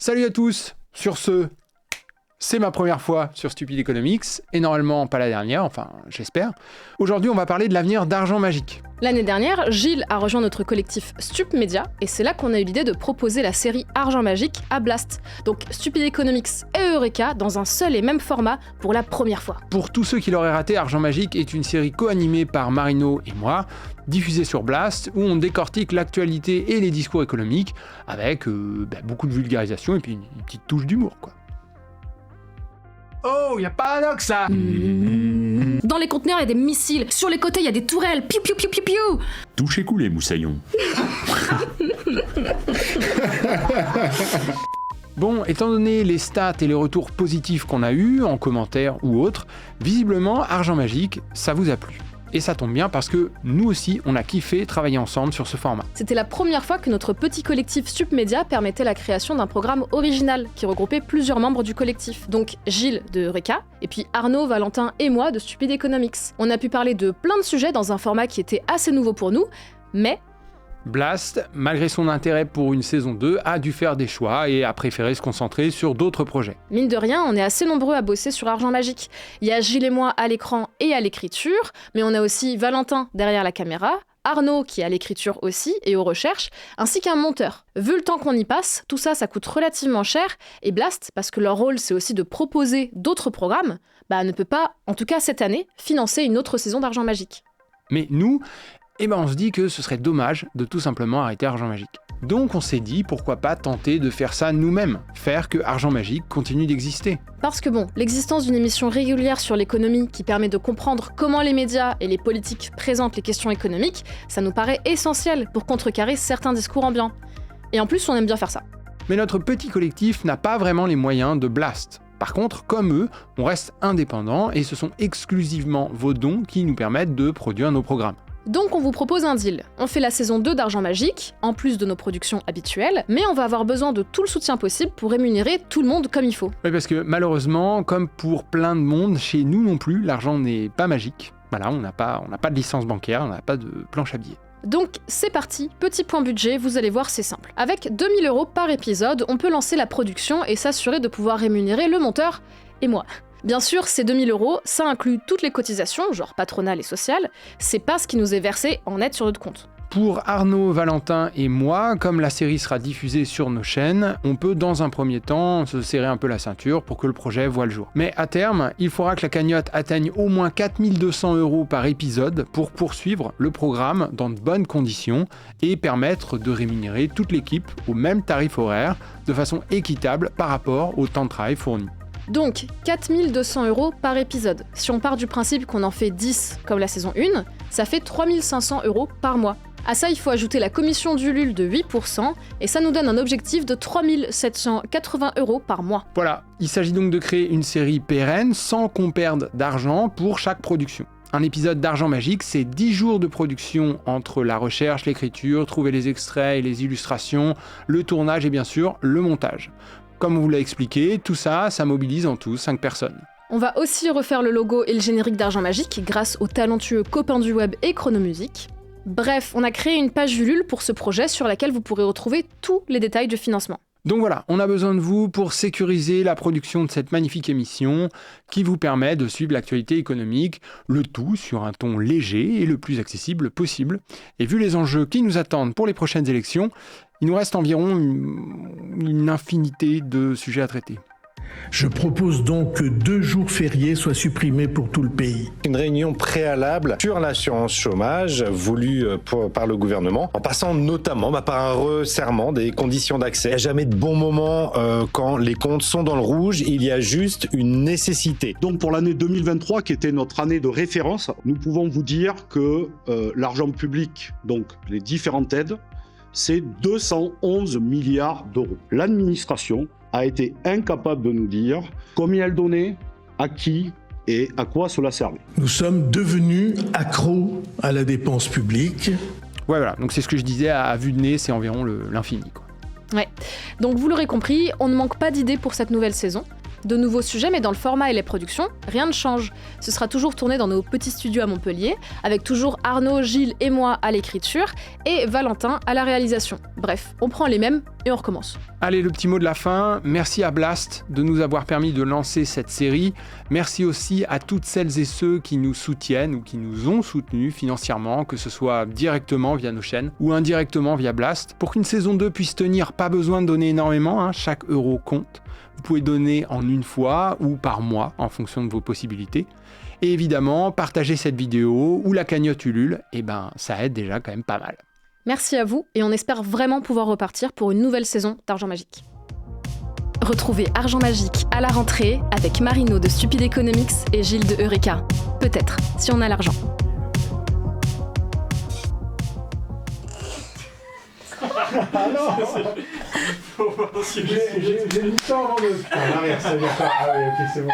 Salut à tous. Sur ce, c'est ma première fois sur Stupid Economics, et normalement pas la dernière, enfin j'espère. Aujourd'hui on va parler de l'avenir d'Argent Magique. L'année dernière, Gilles a rejoint notre collectif Stup Media, et c'est là qu'on a eu l'idée de proposer la série Argent Magique à Blast. Donc Stupid Economics et Eureka dans un seul et même format pour la première fois. Pour tous ceux qui l'auraient raté, Argent Magique est une série co-animée par Marino et moi, diffusée sur Blast, où on décortique l'actualité et les discours économiques, avec beaucoup de vulgarisation et puis une petite touche d'humour, quoi. Oh, y a pas un ox, ça. Dans les conteneurs, il y a des missiles. Sur les côtés, il y a des tourelles. Piou, piou, piou, piou, piou. Touchez coulé, moussaillon. Bon, étant donné les stats et les retours positifs qu'on a eus, en commentaire ou autres, visiblement, Argent Magique, ça vous a plu. Et ça tombe bien parce que nous aussi, on a kiffé travailler ensemble sur ce format. C'était la première fois que notre petit collectif Stup Media permettait la création d'un programme original qui regroupait plusieurs membres du collectif. Donc Gilles de Eureka, et puis Arnaud, Valentin et moi de Stupid Economics. On a pu parler de plein de sujets dans un format qui était assez nouveau pour nous, mais Blast, malgré son intérêt pour une saison 2, a dû faire des choix et a préféré se concentrer sur d'autres projets. mine de rien, on est assez nombreux à bosser sur Argent Magique. Il y a Gilles et moi à l'écran et à l'écriture, mais on a aussi Valentin derrière la caméra, Arnaud qui est à l'écriture aussi et aux recherches, ainsi qu'un monteur. Vu le temps qu'on y passe, tout ça, ça coûte relativement cher, et Blast, parce que leur rôle c'est aussi de proposer d'autres programmes, ne peut pas, en tout cas cette année, financer une autre saison d'Argent Magique. Mais nous, on se dit que ce serait dommage de tout simplement arrêter Argent Magique. Donc on s'est dit, pourquoi pas tenter de faire ça nous-mêmes, faire que Argent Magique continue d'exister. Parce que l'existence d'une émission régulière sur l'économie qui permet de comprendre comment les médias et les politiques présentent les questions économiques, ça nous paraît essentiel pour contrecarrer certains discours ambiants. Et en plus, on aime bien faire ça. Mais notre petit collectif n'a pas vraiment les moyens de Blast. Par contre, comme eux, on reste indépendants et ce sont exclusivement vos dons qui nous permettent de produire nos programmes. Donc on vous propose un deal. On fait la saison 2 d'Argent Magique, en plus de nos productions habituelles, mais on va avoir besoin de tout le soutien possible pour rémunérer tout le monde comme il faut. Oui, parce que malheureusement, comme pour plein de monde, chez nous non plus, l'argent n'est pas magique. Voilà, on n'a pas de licence bancaire, on n'a pas de planche à billets. Donc c'est parti, petit point budget, vous allez voir c'est simple. Avec 2000 € par épisode, on peut lancer la production et s'assurer de pouvoir rémunérer le monteur et moi. Bien sûr, ces 2000 €, ça inclut toutes les cotisations, genre patronales et sociales, c'est pas ce qui nous est versé en net sur notre compte. Pour Arnaud, Valentin et moi, comme la série sera diffusée sur nos chaînes, on peut dans un premier temps se serrer un peu la ceinture pour que le projet voie le jour. Mais à terme, il faudra que la cagnotte atteigne au moins 4200 € par épisode pour poursuivre le programme dans de bonnes conditions et permettre de rémunérer toute l'équipe au même tarif horaire de façon équitable par rapport au temps de travail fourni. Donc, 4200 € par épisode. Si on part du principe qu'on en fait 10 comme la saison 1, ça fait 3500 € par mois. À ça, il faut ajouter la commission d'Ulule de 8%, et ça nous donne un objectif de 3780 € par mois. Voilà, il s'agit donc de créer une série pérenne sans qu'on perde d'argent pour chaque production. Un épisode d'Argent Magique, c'est 10 jours de production entre la recherche, l'écriture, trouver les extraits et les illustrations, le tournage et bien sûr le montage. Comme on vous l'a expliqué, tout ça, ça mobilise en tout 5 personnes. On va aussi refaire le logo et le générique d'Argent Magique grâce aux talentueux copains du web et Chronomusique. Bref, on a créé une page Ulule pour ce projet sur laquelle vous pourrez retrouver tous les détails du financement. Donc voilà, on a besoin de vous pour sécuriser la production de cette magnifique émission qui vous permet de suivre l'actualité économique, le tout sur un ton léger et le plus accessible possible. Et vu les enjeux qui nous attendent pour les prochaines élections, il nous reste environ une infinité de sujets à traiter. Je propose donc que 2 jours fériés soient supprimés pour tout le pays. Une réunion préalable sur l'assurance chômage voulue par le gouvernement, en passant notamment par un resserrement des conditions d'accès. Il n'y a jamais de bon moment quand les comptes sont dans le rouge, il y a juste une nécessité. Donc pour l'année 2023, qui était notre année de référence, nous pouvons vous dire que l'argent public, donc les différentes aides, c'est 211 milliards d'euros. L'administration a été incapable de nous dire combien elle donnait, à qui et à quoi cela servait. Nous sommes devenus accros à la dépense publique. Ouais, voilà, donc c'est ce que je disais, à vue de nez, c'est environ l'infini, quoi. Ouais, donc vous l'aurez compris, on ne manque pas d'idées pour cette nouvelle saison. De nouveaux sujets, mais dans le format et les productions, rien ne change. Ce sera toujours tourné dans nos petits studios à Montpellier, avec toujours Arnaud, Gilles et moi à l'écriture, et Valentin à la réalisation. Bref, on prend les mêmes et on recommence. Allez, le petit mot de la fin. Merci à Blast de nous avoir permis de lancer cette série. Merci aussi à toutes celles et ceux qui nous soutiennent ou qui nous ont soutenus financièrement, que ce soit directement via nos chaînes ou indirectement via Blast. Pour qu'une saison 2 puisse tenir, pas besoin de donner énormément, chaque euro compte. Vous pouvez donner en une fois ou par mois en fonction de vos possibilités. Et évidemment, partagez cette vidéo ou la cagnotte Ulule, ça aide déjà quand même pas mal. Merci à vous et on espère vraiment pouvoir repartir pour une nouvelle saison d'Argent Magique. Retrouvez Argent Magique à la rentrée avec Marino de Stupid Economics et Gilles de Eureka. Peut-être, si on a l'argent. Ah non. J'ai mis ça avant de... Ah, merci, d'accord. Ah oui, ok, c'est bon.